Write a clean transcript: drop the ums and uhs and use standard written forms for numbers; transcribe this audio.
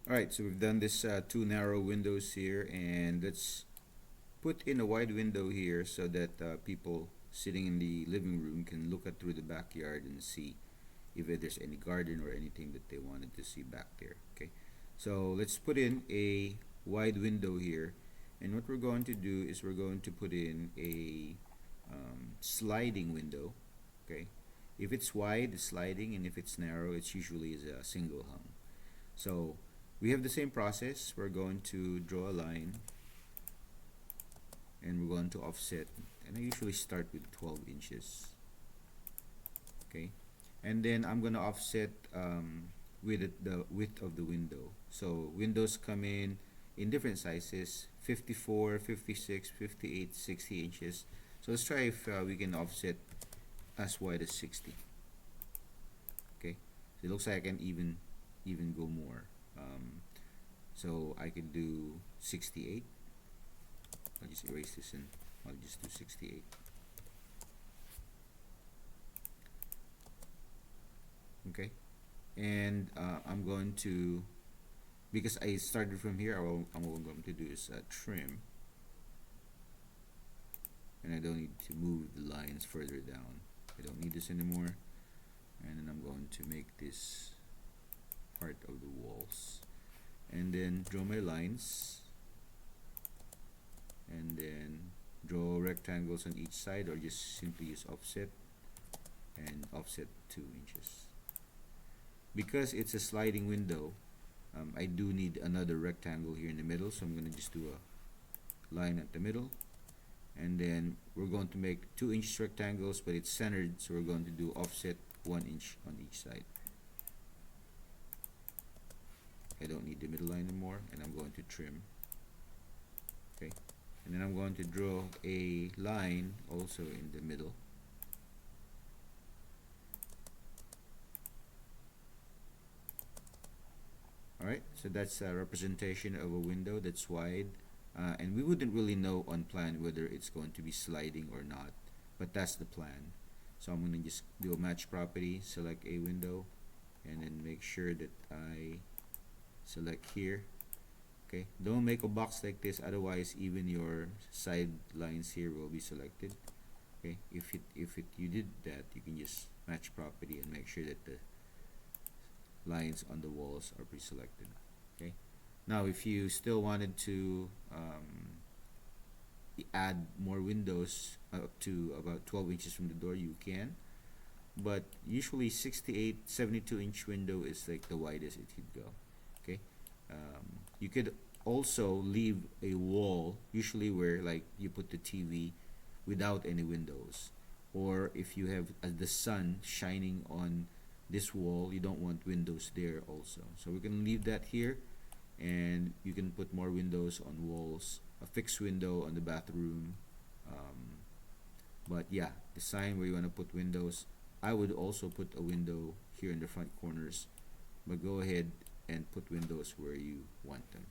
Alright, so we've done this two narrow windows here, and let's put in a wide window here so that people sitting in the living room can look at through the backyard and see if there's any garden or anything that they wanted to see back there. Okay, so let's put in a wide window here, and what we're going to do is we're going to put in a sliding window. Okay, if it's wide, it's sliding, and if it's narrow, it's usually is a single hung. So we have the same process. We're going to draw a line, and we're going to offset, and I usually start with 12 inches. Okay, and then I'm going to offset with the width of the window. So windows come in different sizes: 54, 56, 58, 60 inches. So let's try if we can offset as wide as 60. Okay, so it looks like I can even go more. So I can do 68. I'll just erase this and I'll just do 68. Okay, and I'm going to, because I started from here, what I'm going to do is trim, and I don't need to move the lines further down. I don't need this anymore, and then I'm going to make this part of the walls, and then draw my lines, and then draw rectangles on each side, or just simply use offset and offset 2 inches. Because it's a sliding window, I do need another rectangle here in the middle, so I'm going to just do a line at the middle, and then we're going to make 2-inch rectangles, but it's centered, so we're going to do offset 1 inch on each side. I don't need the middle line anymore, and I'm going to trim. Okay, and then I'm going to draw a line also in the middle. Alright, so that's a representation of a window that's wide, and we wouldn't really know on plan whether it's going to be sliding or not, but that's the plan. So I'm going to just do a match property, select a window, and then make sure that I select here. Okay, don't make a box like this, otherwise even your side lines here will be selected. Okay, if you did that, you can just match property and make sure that the lines on the walls are pre-selected. Okay, now if you still wanted to add more windows up to about 12 inches from the door, you can, but usually 68, 72-inch window is like the widest it could go. Okay, you could also leave a wall, usually where like you put the TV, without any windows, or if you have the sun shining on this wall, you don't want windows there also. So we're going to leave that here, and you can put more windows on walls, a fixed window on the bathroom, but yeah, the sign where you want to put windows, I would also put a window here in the front corners, but go ahead and put windows where you want them.